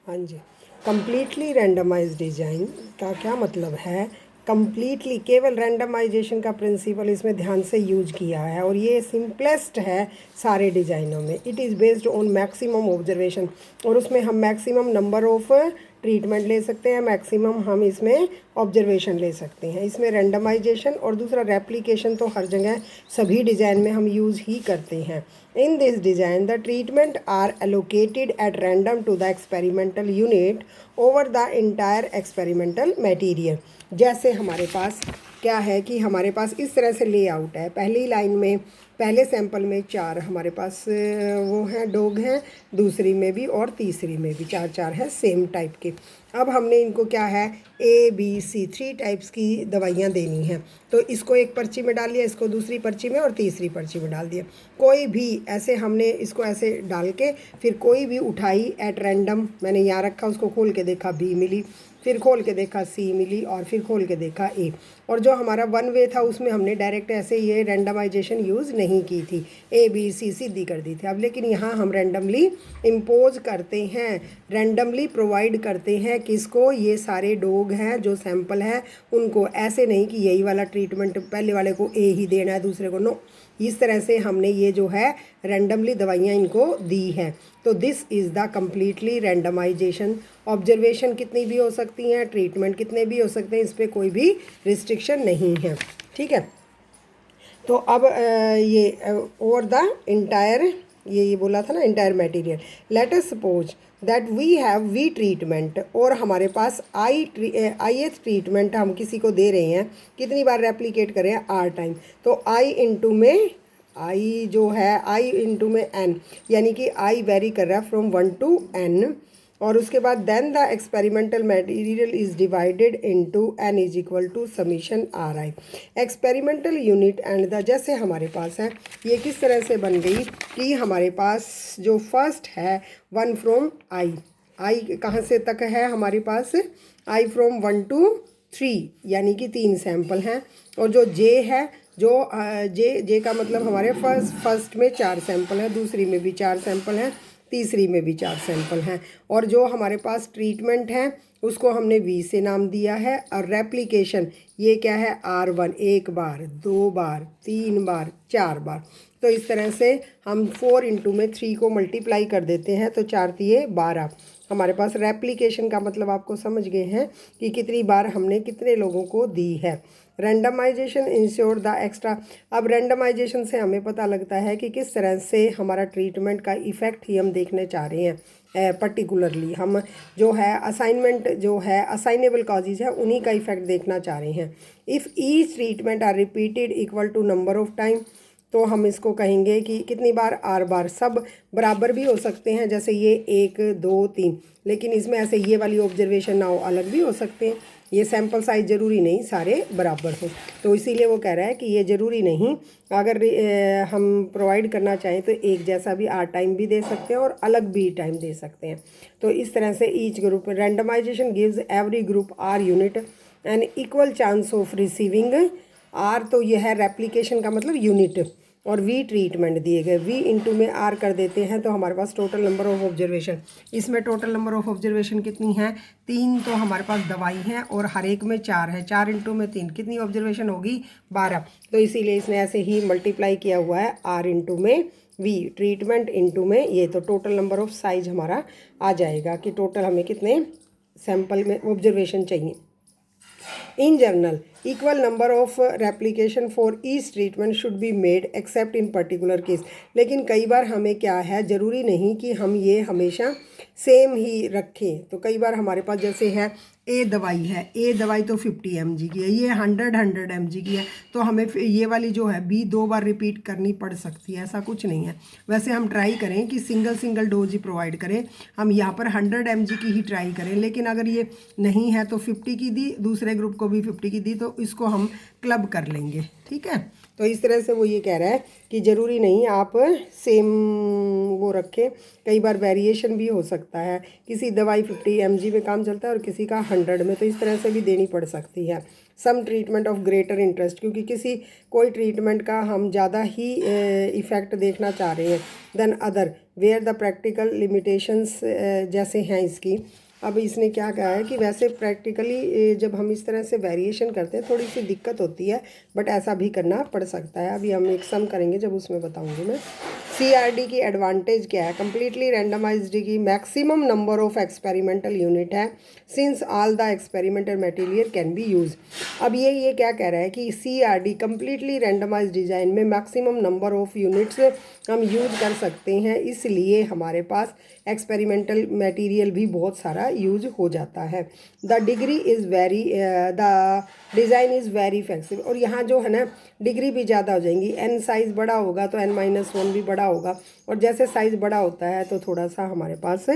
हाँ जी, completely randomised design का क्या मतलब है? कम्प्लीटली केवल रैंडमाइजेशन का प्रिंसिपल इसमें ध्यान से यूज किया है और ये सिंपलेस्ट है सारे डिज़ाइनों में। It is based on maximum observation और उसमें हम मैक्सिमम नंबर ऑफ ट्रीटमेंट ले सकते हैं, मैक्सिमम हम इसमें ऑब्जर्वेशन ले सकते हैं। इसमें रैंडमाइजेशन और दूसरा रेप्लिकेशन तो हर जगह सभी डिज़ाइन में हम यूज़ ही करते हैं। In this design the treatment are allocated at random to the experimental unit over the entire experimental material. जैसे हमारे पास क्या है कि हमारे पास इस तरह से लेआउट है, पहली लाइन में पहले सैंपल में 4 हमारे पास वो हैं डॉग हैं, दूसरी में भी और तीसरी में भी 4 है सेम टाइप के। अब हमने इनको क्या है ABC 3 टाइप्स की दवाइयाँ देनी हैं, तो इसको एक पर्ची में डाल लिया, इसको दूसरी पर्ची में और तीसरी पर्ची में डाल दिया। कोई भी ऐसे हमने इसको ऐसे डाल के फिर कोई भी उठाई एट रैंडम, मैंने यहाँ रखा, उसको खोल के देखा B मिली, फिर खोल के देखा C मिली और फिर खोल के देखा A। और जो हमारा वन वे था उसमें हमने डायरेक्ट ऐसे ये रैंडमाइजेशन यूज़ नहीं की थी, ABC सीधी कर दी थी। अब लेकिन यहाँ हम रैंडमली इम्पोज करते हैं, रैंडमली प्रोवाइड करते हैं किसको, ये सारे डॉग हैं जो सैंपल है उनको। ऐसे नहीं कि यही वाला ट्रीटमेंट पहले वाले को A ही देना है दूसरे को नो, इस तरह से हमने ये जो है रैंडमली दवाइयाँ इनको दी हैं। तो this is the completely randomization. Observation कितनी भी हो सकती हैं, ट्रीटमेंट कितने भी हो सकते हैं, इस पर कोई भी रिस्ट्रिक्शन नहीं है। ठीक है, तो अब ये ओवर द इंटायर, ये बोला था ना entire material. Let us suppose that we have v treatment और हमारे पास IH ट्रीटमेंट हम किसी को दे रहे हैं, कितनी बार रेप्लिकेट करें R टाइम, तो I इंटू में I जो है I इंटू में N, यानी कि I वेरी कर रहा है फ्रॉम 1 to N। और उसके बाद then the experimental material is divided into N is equal to summation RI experimental unit and the. जैसे हमारे पास है ये किस तरह से बन गई कि हमारे पास जो फर्स्ट है 1 फ्रॉम I कहाँ से तक है हमारे पास, I फ्रॉम 1 to 3 यानी कि 3 सैंपल हैं। और जो J है, जो J का मतलब हमारे फर्स्ट में 4 सैंपल हैं, दूसरी में भी 4 सैंपल हैं, तीसरी में भी 4 सैंपल हैं। और जो हमारे पास ट्रीटमेंट है उसको हमने V से नाम दिया है। और रेप्लिकेशन ये क्या है R1, 1 बार, 2 बार, 3 बार, 4 बार। तो इस तरह से हम 4 इंटू में 3 को मल्टीप्लाई कर देते हैं तो 4 तिये 12। हमारे पास रेप्लिकेशन का मतलब आपको समझ गए हैं कि कितनी बार हमने कितने लोगों को दी है। Randomization ensure the extra. अब रैंडमाइजेशन से हमें पता लगता है कि किस तरह से हमारा ट्रीटमेंट का इफ़ेक्ट ही हम देखने चाह रहे हैं। पर्टिकुलरली हम जो है असाइनमेंट जो है असाइनेबल कॉजेज है उन्हीं का इफ़ेक्ट देखना चाह रहे हैं। If each treatment are repeated equal to number of time, तो हम इसको कहेंगे कि कितनी बार R बार। सब बराबर भी हो सकते हैं, जैसे ये 1 2 3, लेकिन इसमें ऐसे ये वाली ऑब्जर्वेशन ना हो, अलग भी हो सकते हैं। ये सैंपल साइज ज़रूरी नहीं सारे बराबर हो, तो इसीलिए वो कह रहा है कि ये ज़रूरी नहीं। अगर हम प्रोवाइड करना चाहें तो एक जैसा भी R टाइम भी दे सकते हैं और अलग भी टाइम दे सकते हैं। तो इस तरह से each group randomization gives every group R unit an equal chance of receiving R। तो यह है रेप्लिकेशन का मतलब यूनिट, और V ट्रीटमेंट दिए गए, V इंटू में R कर देते हैं तो हमारे पास टोटल नंबर ऑफ ऑब्जर्वेशन। इसमें टोटल नंबर ऑफ ऑब्जर्वेशन कितनी है, 3। तो हमारे पास दवाई है और हर एक में 4 है, 4 इंटू में 3 कितनी ऑब्जर्वेशन होगी 12। तो इसीलिए इसने ऐसे ही मल्टीप्लाई किया हुआ है R इंटू में V ट्रीटमेंट इंटू में ये, तो टोटल नंबर ऑफ साइज हमारा आ जाएगा कि टोटल हमें कितने सैंपल में ऑब्जर्वेशन चाहिए। In general, equal number of replication for each treatment should be made except in particular case। लेकिन कई बार हमें क्या है, ज़रूरी नहीं कि हम ये हमेशा सेम ही रखें। तो कई बार हमारे पास जैसे है A दवाई तो 50 mg की है, ये 100 mg की है, तो हमें ये वाली जो है B 2 बार रिपीट करनी पड़ सकती है, ऐसा कुछ नहीं है। वैसे हम ट्राई करें कि सिंगल डोज ही प्रोवाइड करें, हम यहाँ पर 100 mg की ही ट्राई करें। लेकिन अगर ये नहीं है तो 50 की दी, दूसरे ग्रुप को भी 50 की दी, तो इसको हम क्लब कर लेंगे। ठीक है, तो इस तरह से वो ये कह रहा है कि ज़रूरी नहीं आप सेम वो रखें, कई बार वेरिएशन भी हो सकता है। किसी दवाई 50 mg में काम चलता है और किसी का 100 में, तो इस तरह से भी देनी पड़ सकती है। Some treatment of greater interest, क्योंकि किसी कोई ट्रीटमेंट का हम ज़्यादा ही इफ़ेक्ट देखना चाह रहे हैं than other where the practical limitations जैसे हैं इसकी। अब इसने क्या कहा है कि वैसे प्रैक्टिकली जब हम इस तरह से वेरिएशन करते हैं थोड़ी सी दिक्कत होती है, बट ऐसा भी करना पड़ सकता है। अभी हम एक सम करेंगे जब उसमें बताऊंगी मैं। CRD की एडवांटेज क्या है? कम्प्लीटली रैंडमाइज्ड की maximum number of experimental unit है since all the experimental material can be use. अब ये क्या कह रहा है कि CRD कम्प्लीटली रैंडमाइज्ड डिज़ाइन में मैक्सिमम नंबर ऑफ यूनिट्स हम यूज कर सकते हैं, इसलिए हमारे पास एक्सपेरिमेंटल मटेरियल भी बहुत सारा यूज हो जाता है। The degree is very the design is very flexible, और यहाँ जो है ना डिग्री भी ज़्यादा हो जाएंगी। n साइज़ बड़ा होगा तो n-1 भी बड़ा होगा, और जैसे साइज़ बड़ा होता है तो थोड़ा सा हमारे पास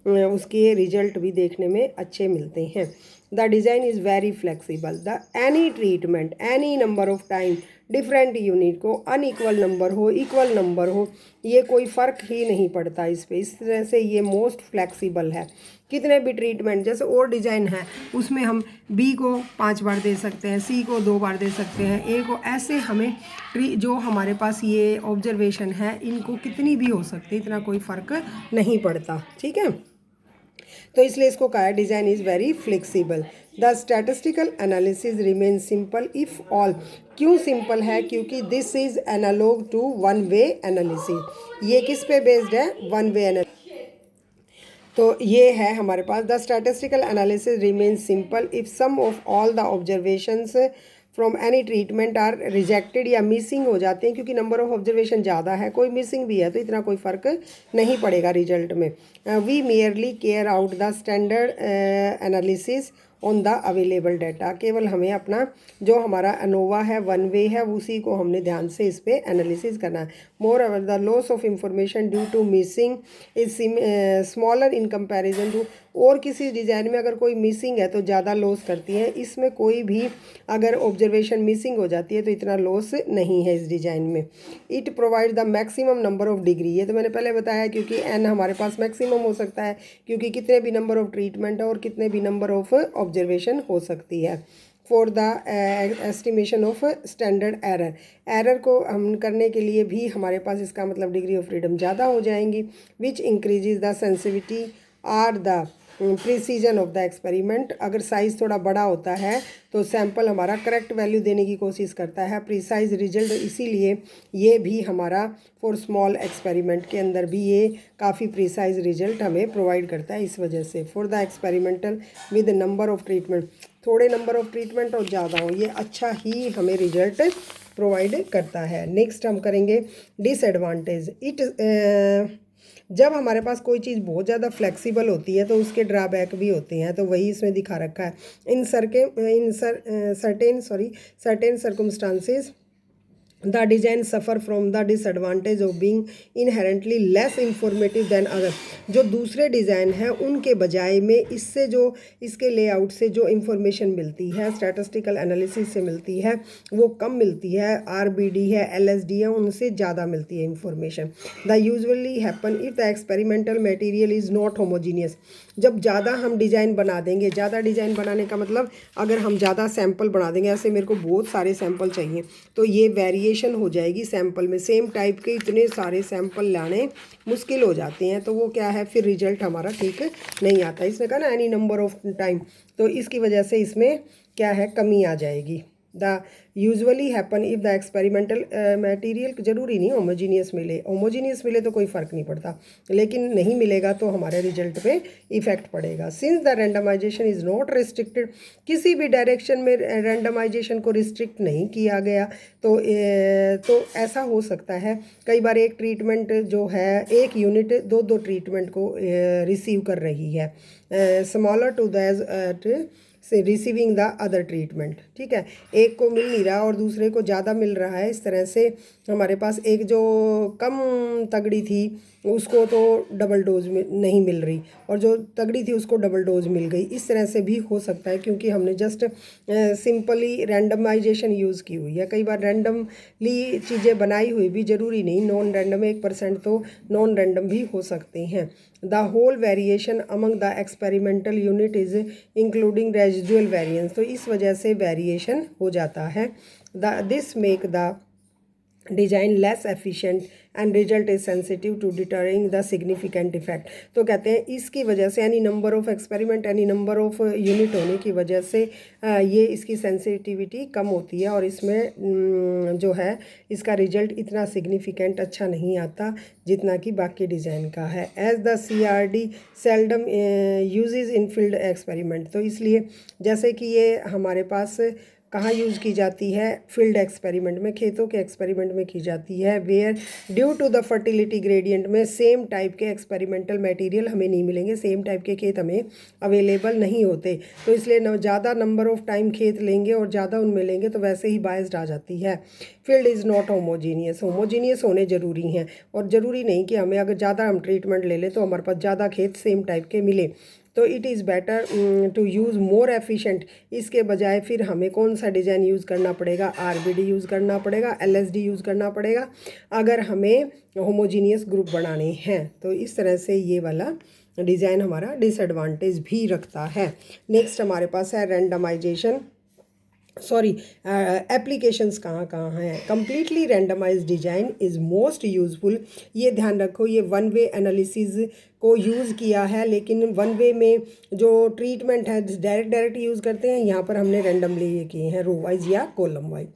उसके रिजल्ट भी देखने में अच्छे मिलते हैं। The design is very flexible. The any treatment any number of time different unit को अनइक्वल नंबर हो इक्वल नंबर हो, ये कोई फ़र्क ही नहीं पड़ता इस पर। इस तरह से ये मोस्ट फ्लेक्सिबल है। कितने भी ट्रीटमेंट, जैसे और डिज़ाइन है उसमें हम B को 5 बार दे सकते हैं, C को 2 बार दे सकते हैं, A को, ऐसे हमें जो हमारे पास ये ऑब्जर्वेशन है इनको कितनी भी हो सकती है, इतना कोई फ़र्क नहीं पड़ता। ठीक है, तो इसलिए इसको कहा है design is very flexible. The statistical analysis remain simple if all. क्यों सिंपल है? क्योंकि this is analogue to one way analysis. ये किस पे बेस्ड है? One way analysis. तो ये है हमारे पास the statistical analysis remain simple if some of all the observations from any treatment are rejected या मिसिंग हो जाते हैं, क्योंकि नंबर ऑफ ऑब्जर्वेशन ज़्यादा है, कोई मिसिंग भी है तो इतना कोई फ़र्क नहीं पड़ेगा रिजल्ट में। We merely carry out the standard analysis on the available data. केवल हमें अपना जो हमारा अनोवा है, वन वे है, उसी को हमने ध्यान से इस पर एनालिसिस करना है। Moreover the loss of information due to missing is smaller in comparison to. और किसी डिज़ाइन में अगर कोई मिसिंग है तो ज़्यादा लॉस करती है, इसमें कोई भी अगर ऑब्जर्वेशन मिसिंग हो जाती है तो इतना लॉस नहीं है इस डिज़ाइन में। It provide the maximum number of degree, ये तो मैंने पहले बताया, क्योंकि n हमारे पास मैक्सिमम हो सकता है, क्योंकि कितने भी नंबर ऑफ ट्रीटमेंट है और कितने भी नंबर ऑफ ऑब्जर्वेशन हो सकती है। For the estimation of standard error, error को हम करने के लिए भी हमारे पास इसका मतलब डिग्री ऑफ फ्रीडम ज़्यादा हो जाएंगी। Which increases the sensitivity or the precision of the experiment. अगर साइज़ थोड़ा बड़ा होता है तो सैंपल हमारा करेक्ट वैल्यू देने की कोशिश करता है, प्रिसाइज रिजल्ट, इसीलिए ये भी हमारा फॉर स्मॉल एक्सपेरिमेंट के अंदर भी ये काफ़ी प्रिसाइज रिजल्ट हमें प्रोवाइड करता है इस वजह से। For the experimental with number of treatment, थोड़े नंबर ऑफ ट्रीटमेंट और ज़्यादा हो, ये अच्छा ही हमें रिजल्ट प्रोवाइड करता है। नेक्स्ट हम करेंगे डिसएडवांटेज। जब हमारे पास कोई चीज़ बहुत ज़्यादा फ्लेक्सिबल होती है तो उसके ड्रॉबैक भी होते हैं, तो वही इसमें दिखा रखा है। Certain circumstances the design suffer from the disadvantage of being inherently less informative than other. जो दूसरे डिज़ाइन हैं उनके बजाय में इससे जो इसके लेआउट से जो इंफॉर्मेशन मिलती है, स्टैटिस्टिकल एनालिसिस से मिलती है, वो कम मिलती है। RBD है, LSD है, उनसे ज़्यादा मिलती है information. The usually happen if the experimental material is not homogeneous. जब ज़्यादा हम डिज़ाइन बना देंगे, ज़्यादा डिज़ाइन बनाने का मतलब अगर हम ज़्यादा सैंपल बना देंगे, ऐसे मेरे को बहुत सारे सैंपल चाहिए, तो ये वेरिएशन हो जाएगी सैंपल में। सेम टाइप के इतने सारे सैंपल लाने मुश्किल हो जाते हैं, तो वो क्या है, फिर रिजल्ट हमारा ठीक नहीं आता। इसने कहा ना एनी नंबर ऑफ टाइम, तो इसकी वजह से इसमें क्या है, कमी आ जाएगी। The usually happen if the experimental material, ज़रूरी नहीं होमोजीनियस मिले, होमोजीनियस मिले तो कोई फ़र्क नहीं पड़ता, लेकिन नहीं मिलेगा तो हमारे रिजल्ट पे इफ़ेक्ट पड़ेगा। Since the randomization is not restricted, किसी भी डायरेक्शन में रैंडमाइजेशन को रिस्ट्रिक्ट नहीं किया गया, तो ऐसा हो सकता है कई बार एक ट्रीटमेंट जो है, एक यूनिट दो ट्रीटमेंट को रिसीव कर रही है, स्मॉलर टू दैट से रिसीविंग द अदर ट्रीटमेंट। ठीक है, एक को मिल नहीं रहा और दूसरे को ज़्यादा मिल रहा है। इस तरह से हमारे पास एक जो कम तगड़ी थी उसको तो डबल डोज में नहीं मिल रही, और जो तगड़ी थी उसको डबल डोज मिल गई। इस तरह से भी हो सकता है, क्योंकि हमने जस्ट सिंपली रैंडमाइजेशन यूज़ की हुई है। कई बार रैंडमली चीज़ें बनाई हुई भी ज़रूरी नहीं, नॉन रैंडम 1% तो नॉन रैंडम भी हो सकते हैं। The whole variation among the experimental unit is including residual variance, तो इस वजह से वेरिएशन हो जाता है। This make the design less efficient and result is sensitive to deterring the significant effect. तो कहते हैं इसकी वजह से, यानी नंबर ऑफ़ एक्सपेरिमेंट यानी नंबर ऑफ़ यूनिट होने की वजह से ये इसकी सेंसिटिविटी कम होती है, और इसमें जो है इसका रिजल्ट इतना सिग्निफिकेंट अच्छा नहीं आता जितना कि बाकी डिज़ाइन का है। As the CRD seldom uses in field experiment, तो इसलिए जैसे कि ये हमारे पास कहाँ यूज़ की जाती है, फील्ड एक्सपेरिमेंट में, खेतों के एक्सपेरिमेंट में की जाती है। Where due to the fertility gradient में सेम टाइप के एक्सपेरिमेंटल मटेरियल हमें नहीं मिलेंगे, सेम टाइप के खेत हमें अवेलेबल नहीं होते, तो इसलिए ज़्यादा नंबर ऑफ़ टाइम खेत लेंगे और ज़्यादा उनमें लेंगे तो वैसे ही बायस्ड आ जाती है। Field is not homogeneous, homogeneous होने ज़रूरी हैं, और ज़रूरी नहीं कि हमें अगर ज़्यादा हम ट्रीटमेंट ले लें तो हमारे पास ज़्यादा खेत सेम टाइप के मिले। तो it is better to use more efficient, इसके बजाय फिर हमें कौन सा डिज़ाइन यूज़ करना पड़ेगा, RBD यूज़ करना पड़ेगा, LSD यूज़ करना पड़ेगा अगर हमें होमोजीनियस ग्रुप बनाने हैं। तो इस तरह से ये वाला डिज़ाइन हमारा डिसएडवांटेज भी रखता है। नेक्स्ट हमारे पास है रैंडमाइजेशन, सॉरी एप्लीकेशंस कहाँ कहाँ हैं। Completely randomise design is most useful, ये ध्यान रखो, ये वन वे एनालिसिस को यूज़ किया है, लेकिन वन वे में जो ट्रीटमेंट है डायरेक्ट यूज़ करते हैं, यहाँ पर हमने रैंडमली ये किए हैं, रो वाइज या column wise.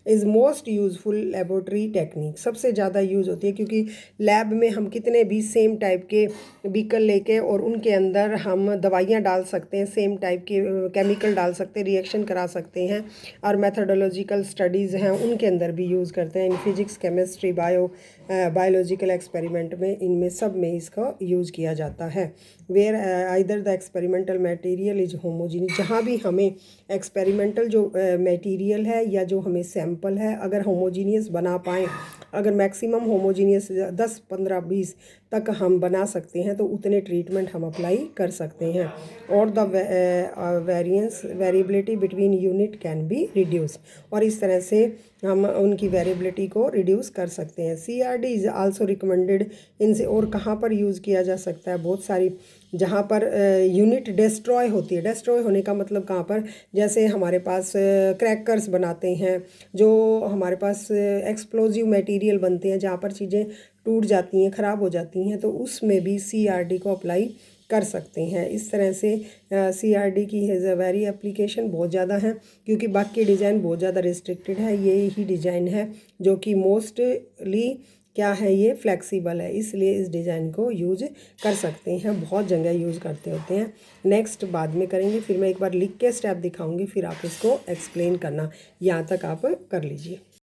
Is most useful laboratory technique, सबसे ज़्यादा यूज़ होती है, क्योंकि लैब में हम कितने भी सेम टाइप के बीकर लेके और उनके अंदर हम दवाइयाँ डाल सकते हैं, सेम टाइप के केमिकल डाल सकते हैं, रिएक्शन करा सकते हैं, और मेथडोलॉजिकल स्टडीज़ हैं उनके अंदर भी यूज़ करते हैं। In physics, chemistry, biological experiment में, इनमें सब में इसका यूज़ किया जाता है। Where either the experimental material is homogeneous, जहाँ भी हमें एक्सपेरिमेंटल जो मटेरियल है या जो हमें सैंपल है अगर होमोजीनियस बना पाएँ, अगर मैक्सिमम होमोजीनियस 10, 15, 20 तक हम बना सकते हैं तो उतने ट्रीटमेंट हम अप्लाई कर सकते हैं, और the variability between unit can be reduce, और इस तरह से हम उनकी वेरिएबिलिटी को रिड्यूस कर सकते हैं। CRD इज़ आल्सो रिकमेंडेड, इनसे और कहाँ पर यूज़ किया जा सकता है, बहुत सारी, जहाँ पर यूनिट डिस्ट्रॉय होती है। डिस्ट्रॉय होने का मतलब कहाँ पर, जैसे हमारे पास क्रैकर्स बनाते हैं, जो हमारे पास एक्सप्लोजिव मटेरियल बनते हैं, जहाँ पर चीज़ें टूट जाती हैं, ख़राब हो जाती हैं, तो उसमें भी CRD को अप्लाई कर सकते हैं। इस तरह से CRD की हैज़ अ वेरी एप्लीकेशन बहुत ज़्यादा है, क्योंकि बाकी डिज़ाइन बहुत ज़्यादा रिस्ट्रिक्टेड है, ये ही डिज़ाइन है जो कि मोस्टली क्या है, ये फ्लेक्सिबल है, इसलिए इस डिज़ाइन को यूज कर सकते हैं, बहुत जगह यूज़ करते होते हैं। नेक्स्ट बाद में करेंगे, फिर मैं एक बार लिख के स्टेप दिखाऊंगी, फिर आप इसको एक्सप्लेन करना, यहाँ तक आप कर लीजिए।